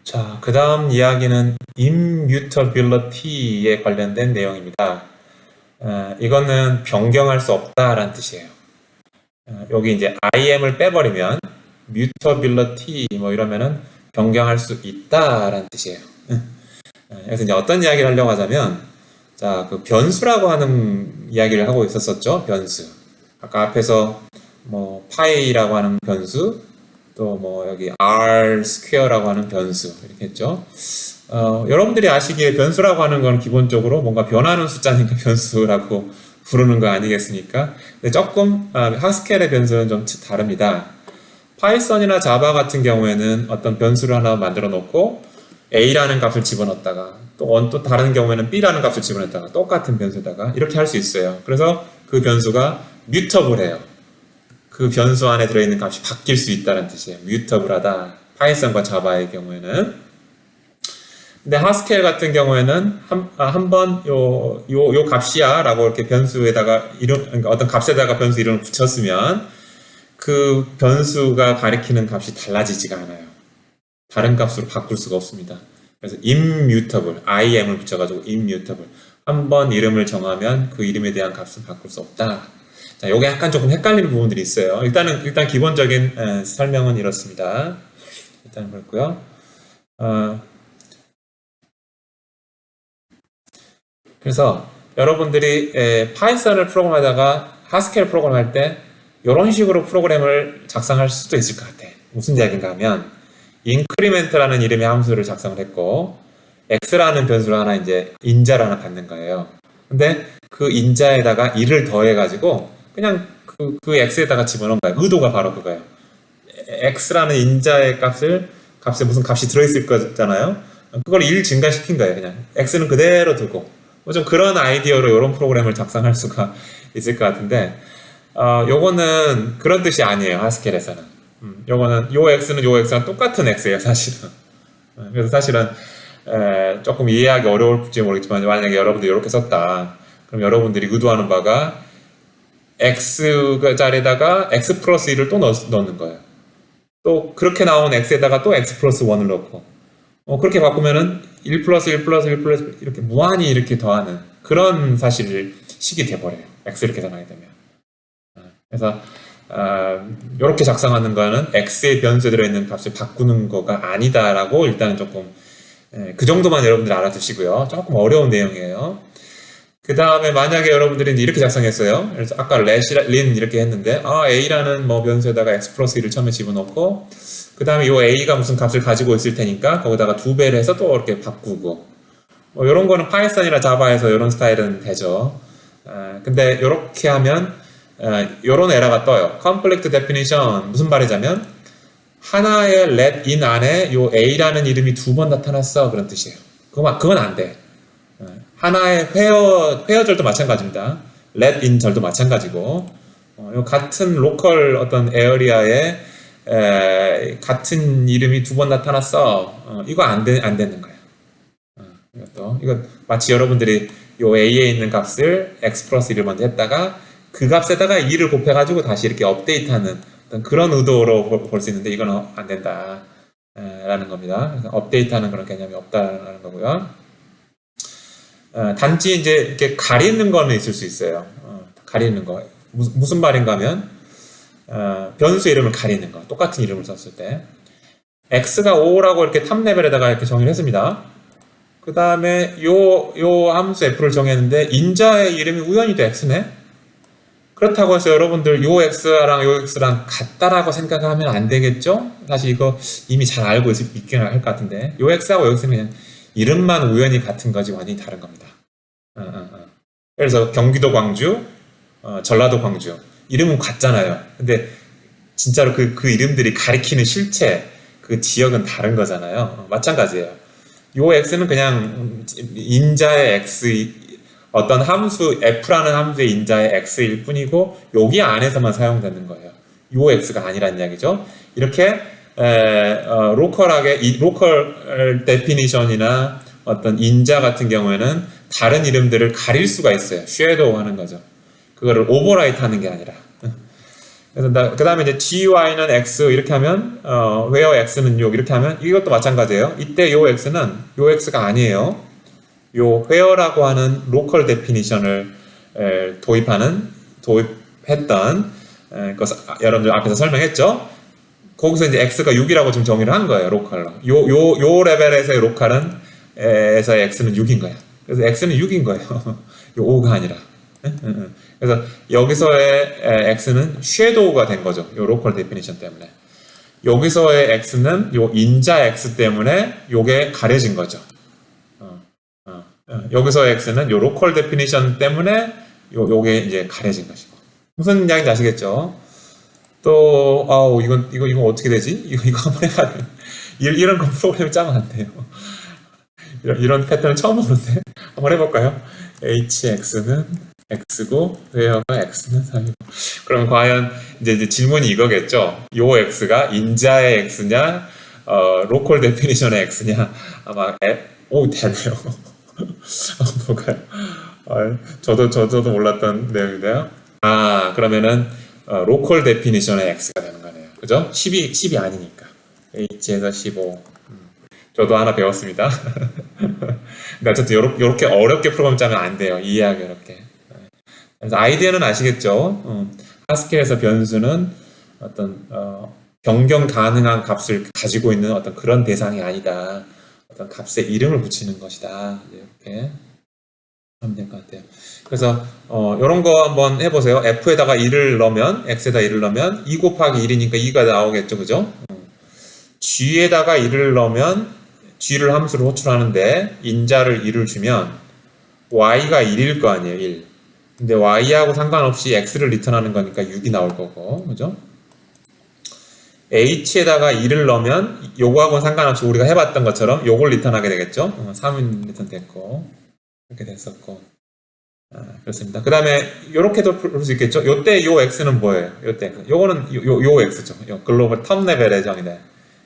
자, 그 다음 이야기는 immutability에 관련된 내용입니다. 이거는 변경할 수 없다라는 뜻이에요. 여기 이제 IM을 빼버리면 mutability 뭐 이러면은 변경할 수 있다라는 뜻이에요. 그래서 이제 어떤 이야기를 하려고 하자면, 자, 그 변수라고 하는 이야기를 하고 있었었죠. 변수. 아까 앞에서 뭐 파이라고 하는 변수, 또 뭐 여기 r 스퀘어라고 하는 변수 이렇게 했죠. 여러분들이 아시기에 변수라고 하는 건 기본적으로 뭔가 변하는 숫자니까 변수라고 부르는 거 아니겠습니까? 근데 조금 하스켈의 변수는 좀 다릅니다. 파이썬이나 자바 같은 경우에는 어떤 변수를 하나 만들어 놓고 a라는 값을 집어넣었다가 또 다른 경우에는 b라는 값을 집어넣었다가 똑같은 변수에다가 이렇게 할 수 있어요. 그래서 그 변수가 뮤터블해요. 그 변수 안에 들어있는 값이 바뀔 수 있다는 뜻이에요. 뮤터블하다. 파이썬과 자바의 경우에는. 근데 하스켈 같은 경우에는 한번 요 값이야 라고 이렇게 변수에다가 그러니까 어떤 값에다가 변수 이름을 붙였으면 그 변수가 가리키는 값이 달라지지가 않아요. 다른 값으로 바꿀 수가 없습니다. 그래서 immutable, im을 붙여가지고 immutable. 한번 이름을 정하면 그 이름에 대한 값은 바꿀 수 없다. 자, 요게 약간 조금 헷갈리는 부분들이 있어요. 일단 기본적인 설명은 이렇습니다. 일단 그렇고요. 그래서 여러분들이 파이썬을 프로그램하다가 하스켈 프로그램할 때 이런 식으로 프로그램을 작성할 수도 있을 것 같아. 무슨 이야기인가 하면 increment라는 이름의 함수를 작성을 했고 x라는 변수를 하나 이제 인자를 하나 받는 거예요. 근데 그 인자에다가 1을 더해가지고 그냥 그 x에다가 집어넣은 거예요. 의도가 바로 그거예요. x라는 인자의 값에 무슨 값이 들어있을 거잖아요. 그걸 1 증가시킨 거예요. 그냥 x는 그대로 두고 좀 그런 아이디어로 이런 프로그램을 작성할 수가 있을 것 같은데 요거는 그런 뜻이 아니에요. 하스켈에서는. 요거는 요 x는 요 x랑 똑같은 x예요. 사실은. 그래서 사실은 조금 이해하기 어려울지 모르겠지만 만약에 여러분들이 이렇게 썼다. 그럼 여러분들이 의도하는 바가 x 자리에다가 x 플러스 1을 또 넣는 거예요. 또 그렇게 나온 x에다가 또 x 플러스 1을 넣고 그렇게 바꾸면은 1 플러스 1 플러스 1 플러스 이렇게 무한히 이렇게 더하는 그런 사실 식이 돼버려요. x를 계산하게 되면. 그래서 이렇게 작성하는 거는 x의 변수에 들어있는 값을 바꾸는 거가 아니다라고 일단은 조금 그 정도만 여러분들 알아두시고요. 조금 어려운 내용이에요. 그 다음에 만약에 여러분들이 이렇게 작성했어요. 그래서 아까 린 이렇게 했는데 a라는 뭐 변수에다가 x 플러스 1을 처음에 집어넣고 그 다음에 이 a가 무슨 값을 가지고 있을 테니까 거기다가 2배를 해서 또 이렇게 바꾸고 뭐 이런 거는 파이썬이나 자바에서 이런 스타일은 되죠. 근데 이렇게 하면 이런 에러가 떠요. conflict definition 무슨 말이냐면 하나의 let in 안에 요 a라는 이름이 2번 나타났어 그런 뜻이에요. 그건 안 돼. 하나의 회어절도 마찬가지입니다. let in 절도 마찬가지고 같은 로컬 어떤 에어리아에 같은 이름이 2번 나타났어. 이거 안 되는 거예요. 이거 마치 여러분들이 요 a에 있는 값을 x 플러스 1을 먼저 했다가 그 값에다가 2를 곱해가지고 다시 이렇게 업데이트하는 어떤 그런 의도로 볼 수 있는데 이건 안 된다 라는 겁니다. 그래서 업데이트하는 그런 개념이 없다라는 거고요. 단지 이제 이렇게 가리는 거는 있을 수 있어요. 가리는 거 무슨 말인가 하면 변수 이름을 가리는 거 똑같은 이름을 썼을 때 x가 5라고 이렇게 탑 레벨에다가 이렇게 정의를 했습니다. 그 다음에 요 함수 f를 정했는데 인자의 이름이 우연히도 x네. 그렇다고 해서 여러분들 요 x랑 요 x랑 같다라고 생각하면 안 되겠죠? 사실 이거 이미 잘 알고 있긴 할 것 같은데 요 x하고 요 x는 그냥 이름만 우연히 같은 거지 완전히 다른 겁니다. 그래서 경기도 광주, 전라도 광주 이름은 같잖아요. 근데 진짜로 그 이름들이 가리키는 실체 그 지역은 다른 거잖아요. 마찬가지예요. 요 x는 그냥 인자의 x 어떤 함수 f라는 함수의 인자의 x일 뿐이고 여기 안에서만 사용되는 거예요. 요 x가 아니란 이야기죠. 이렇게 로컬하게 로컬 데피니션이나 어떤 인자 같은 경우에는 다른 이름들을 가릴 수가 있어요. 쉐도우 하는 거죠. 그거를 오버라이트 하는 게 아니라. 그래서 그 다음에 이제 GY는 X 이렇게 하면, where X는 6 이렇게 하면 이것도 마찬가지예요. 이때 요 X는 요 X가 아니에요. 요 where라고 하는 로컬 데피니션을 도입했던 것을 여러분들 앞에서 설명했죠. 거기서 이제 X가 6이라고 지금 정의를 한 거예요. 로컬로. 요 레벨에서의 로컬은 에서의 X는 6인 거예요. 그래서 X는 6인 거예요. 요 5가 아니라. 그래서 여기서의 X는 섀도우가 된 거죠. 요 로컬 데피니션 때문에. 여기서의 X는 요 인자 X 때문에 요게 가려진 거죠. 여기서의 X는 요 로컬 데피니션 때문에 요게 이제 가려진 것이고. 무슨 이야기인지 아시겠죠? 또, 이거 어떻게 되지? 이거 한번 해봐야 돼. 이런 건 프로그램이 짜면 안 돼요. 이런 패턴을 처음 보는데. 한번 해볼까요? hx는 x고, where가 x는 3이고. 그럼 과연, 이제 질문이 이거겠죠? 요 x가 인자의 x냐, 로컬 데피니션의 x냐. 아마, 되네요. 한번 볼까요? 저도 몰랐던 내용인데요. 그러면은, 로컬 데피니션의 x가 되는 거네요. 그죠? 10이 아니니까. h에서 15. 저도 하나 배웠습니다. 그러니까 어쨌든 요렇게 어렵게 프로그램 짜면 안 돼요. 이해하기 어렵게. 그래서 아이디어는 아시겠죠? 하스켈에서 변수는 어떤 변경 가능한 값을 가지고 있는 어떤 그런 대상이 아니다. 어떤 값에 이름을 붙이는 것이다. 이렇게 하면 될 것 같아요. 그래서 이런 거 한번 해보세요. f에다가 1을 넣으면 x에다 1을 넣으면 2 곱하기 1이니까 2가 나오겠죠. 그죠? g에다가 1을 넣으면 g를 함수로 호출하는데 인자를 1을 주면 y가 1일 거 아니에요. 1. 근데 y하고 상관없이 x를 리턴하는 거니까 6이 나올 거고. 그죠? h에다가 1을 넣으면 요거하고는 상관없이 우리가 해봤던 것처럼 요걸 리턴하게 되겠죠. 3은 리턴 됐고 이렇게 됐었고. 그렇습니다. 그 다음에 요렇게도 볼 수 있겠죠. 요때 요 x는 뭐예요? 요때 요거는 요 x죠. 요 글로벌 텀 레벨의 정의네.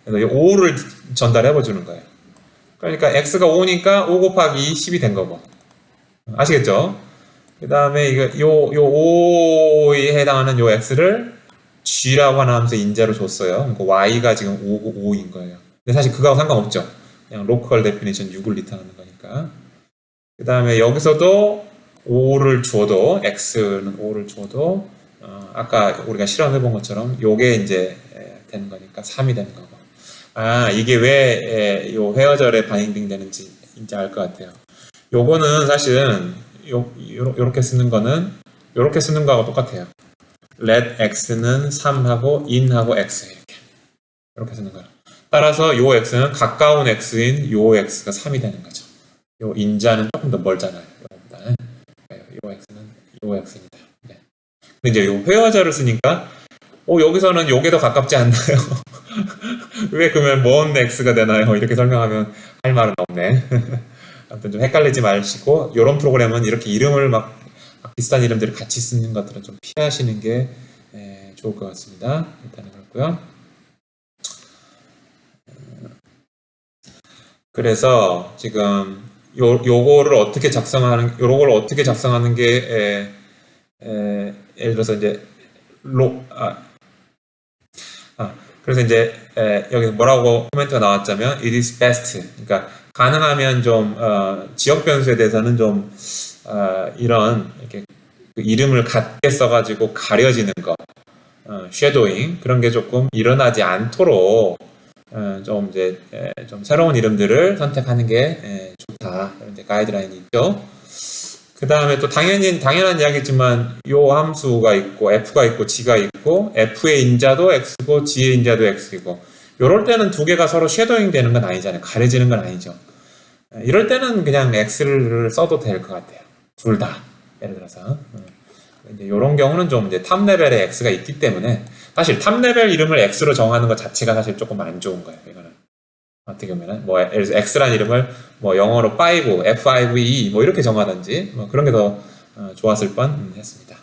그래서 요 5를 전달해 보주는 거예요. 그러니까 x가 5니까 5 곱하기 2 10이 된 거고. 아시겠죠? 그 다음에 이거 요 5에 해당하는 요 x를 g라고 하는 함수 인자로 줬어요. 그러니까 y가 지금 5인 거예요. 근데 사실 그거하고 상관없죠. 그냥 로컬 데피니션 6을 리턴하는 거니까. 그 다음에 여기서도 5를 줘도 x는 5를 줘도 아까 우리가 실험해 본 것처럼 요게 이제 되는 거니까 3이 되는 거고. 이게 왜 요 회어절에 바인딩 되는지 이제 알 것 같아요. 요거는 사실은 요렇게 쓰는 거는 요렇게 쓰는 거하고 똑같아요. let x는 3하고 in하고 x 이렇게 쓰는 거예요. 따라서 요 x는 가까운 x인 요 x가 3이 되는 거죠. 요 인자는 조금 더 멀잖아요. 요 x는 요 x입니다. 네. 근데 이제 요 회화절을 쓰니까 여기서는 요게 더 가깝지 않나요? 왜 그러면 먼 x가 되나요? 이렇게 설명하면 할 말은 없네. 아무튼 좀 헷갈리지 마시고 요런 프로그램은 이렇게 이름을 막 비슷한 이름들을 같이 쓰는 것들은 좀 피하시는 게 좋을 것 같습니다. 일단은 그렇고요. 그래서 지금 요거를 어떻게 작성하는 게 예를 들어서 이제 그래서 이제 여기 뭐라고 코멘트가 나왔자면 it is best. 그러니까 가능하면 좀 지역 변수에 대해서는 좀 이런 이렇게 그 이름을 같게 써가지고 가려지는 거, 쉐도잉 그런 게 조금 일어나지 않도록 좀 이제 좀 새로운 이름들을 선택하는 게 좋다. 이런 이제 가이드라인이 있죠. 그 다음에 또 당연한 이야기지만 요 함수가 있고 f가 있고 g가 있고 f의 인자도 x고 g의 인자도 x이고 요럴 때는 두 개가 서로 쉐도잉 되는 건 아니잖아요. 가려지는 건 아니죠. 이럴 때는 그냥 x를 써도 될 것 같아요. 둘 다. 예를 들어서 이제 이런 경우는 좀 이제 탑 레벨에 x가 있기 때문에 사실 탑 레벨 이름을 x로 정하는 것 자체가 사실 조금 안 좋은 거예요. 이거는 어떻게 보면은 뭐 예를 들어서 x라는 이름을 뭐 영어로 5, f5e 뭐 이렇게 정하든지 뭐 그런 게 더 좋았을 뻔 했습니다.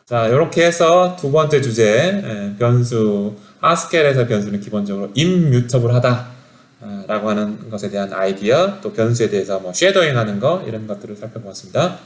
자, 이렇게 해서 두 번째 주제 변수 하스켈에서 변수는 기본적으로 임뮤터블하다 라고 하는 것에 대한 아이디어 또 변수에 대해서 뭐 쉐도잉 하는 거 이런 것들을 살펴보았습니다.